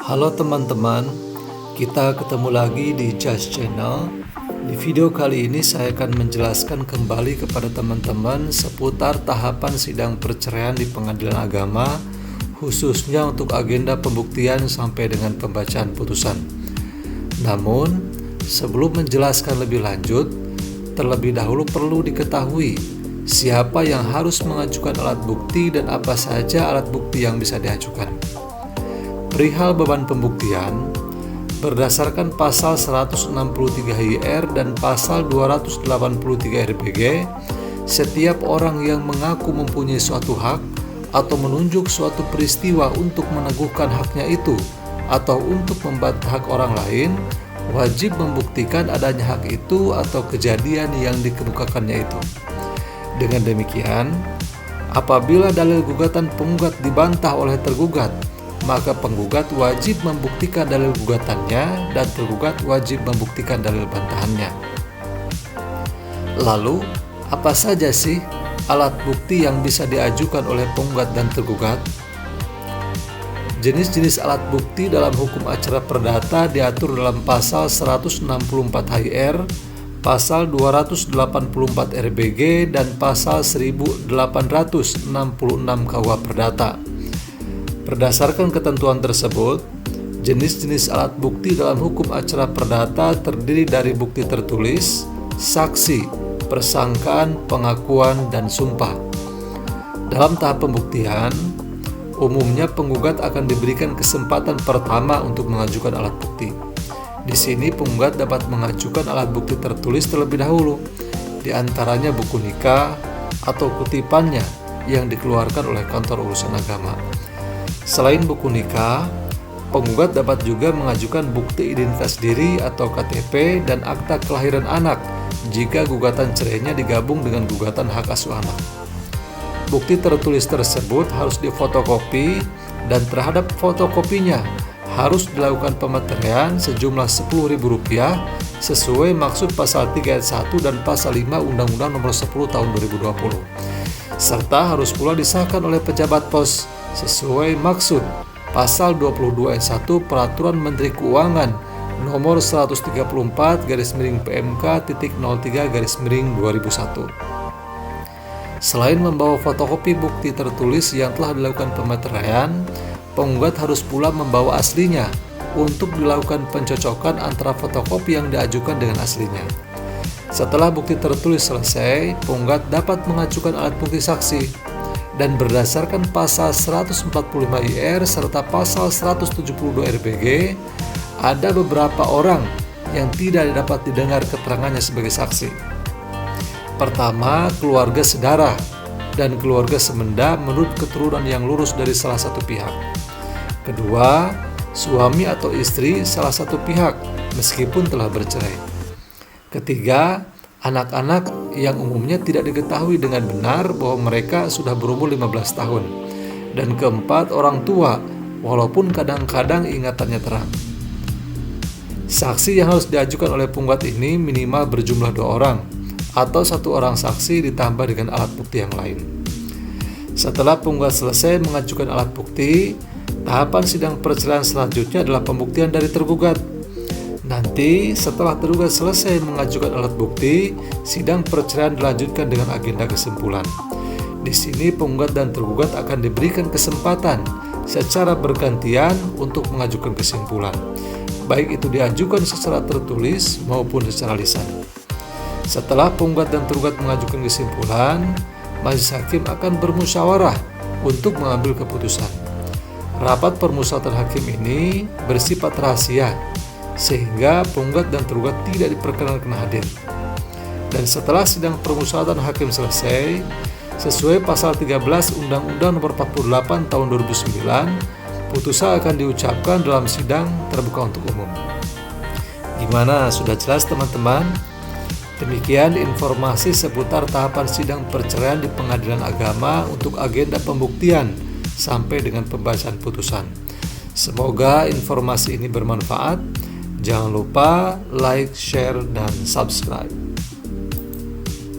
Halo teman-teman, kita ketemu lagi di Just Channel. Di video kali ini saya akan menjelaskan kembali kepada teman-teman seputar tahapan sidang perceraian di pengadilan agama, khususnya untuk agenda pembuktian sampai dengan pembacaan putusan. Namun, sebelum menjelaskan lebih lanjut, terlebih dahulu perlu diketahui siapa yang harus mengajukan alat bukti dan apa saja alat bukti yang bisa diajukan. Perihal beban pembuktian, berdasarkan pasal 163 HIR dan pasal 283 RPG, setiap orang yang mengaku mempunyai suatu hak atau menunjuk suatu peristiwa untuk meneguhkan haknya itu atau untuk membantah hak orang lain, wajib membuktikan adanya hak itu atau kejadian yang dikemukakannya itu. Dengan demikian, apabila dalil gugatan penggugat dibantah oleh tergugat, maka penggugat wajib membuktikan dalil gugatannya dan tergugat wajib membuktikan dalil bantahannya. Lalu, apa saja sih alat bukti yang bisa diajukan oleh penggugat dan tergugat? Jenis-jenis alat bukti dalam hukum acara perdata diatur dalam pasal 164 HIR, pasal 284 RBG, dan pasal 1866 KUH Perdata. Berdasarkan ketentuan tersebut, jenis-jenis alat bukti dalam hukum acara perdata terdiri dari bukti tertulis, saksi, persangkaan, pengakuan, dan sumpah. Dalam tahap pembuktian, umumnya penggugat akan diberikan kesempatan pertama untuk mengajukan alat bukti. Di sini penggugat dapat mengajukan alat bukti tertulis terlebih dahulu, di antaranya buku nikah atau kutipannya yang dikeluarkan oleh kantor urusan agama. Selain buku nikah, penggugat dapat juga mengajukan bukti identitas diri atau KTP dan akta kelahiran anak jika gugatan cerainya digabung dengan gugatan hak asuh anak. Bukti tertulis tersebut harus difotokopi dan terhadap fotokopinya harus dilakukan pemeteraian sejumlah Rp10.000 sesuai maksud pasal 3 ayat 1 dan pasal 5 Undang-Undang Nomor 10 Tahun 2020. Serta harus pula disahkan oleh pejabat pos sesuai maksud pasal 22 ayat 1 Peraturan Menteri Keuangan Nomor 134/PMK.03/2001. Selain membawa fotokopi bukti tertulis yang telah dilakukan pemeteraian, penggugat harus pula membawa aslinya untuk dilakukan pencocokan antara fotokopi yang diajukan dengan aslinya. Setelah bukti tertulis selesai, penggugat dapat mengajukan alat bukti saksi. Dan berdasarkan pasal 145 IR serta pasal 172 RPG, ada beberapa orang yang tidak dapat didengar keterangannya sebagai saksi. Pertama, keluarga sedarah dan keluarga semenda menurut keturunan yang lurus dari salah satu pihak. Kedua, suami atau istri salah satu pihak meskipun telah bercerai. Ketiga, anak-anak yang umumnya tidak diketahui dengan benar bahwa mereka sudah berumur 15 tahun. Dan keempat, orang tua walaupun kadang-kadang ingatannya terang. Saksi yang harus diajukan oleh penggugat ini minimal berjumlah 2 orang atau 1 orang saksi ditambah dengan alat bukti yang lain. Setelah penggugat selesai mengajukan alat bukti, tahapan sidang perceraian selanjutnya adalah pembuktian dari tergugat. Nanti setelah tergugat selesai mengajukan alat bukti, sidang perceraian dilanjutkan dengan agenda kesimpulan. Di sini penggugat dan tergugat akan diberikan kesempatan secara bergantian untuk mengajukan kesimpulan, baik itu diajukan secara tertulis maupun secara lisan. Setelah penggugat dan tergugat mengajukan kesimpulan, majelis hakim akan bermusyawarah untuk mengambil keputusan. Rapat permusyawaratan hakim ini bersifat rahasia, sehingga penggugat dan tergugat tidak diperkenankan hadir. Dan setelah sidang permusyawaratan hakim selesai, sesuai pasal 13 Undang-Undang Nomor 48 Tahun 2009, putusan akan diucapkan dalam sidang terbuka untuk umum. Gimana? Sudah jelas teman-teman? Demikian informasi seputar tahapan sidang perceraian di pengadilan agama untuk agenda pembuktian sampai dengan pembacaan putusan. Semoga informasi ini bermanfaat. Jangan lupa like, share, dan subscribe.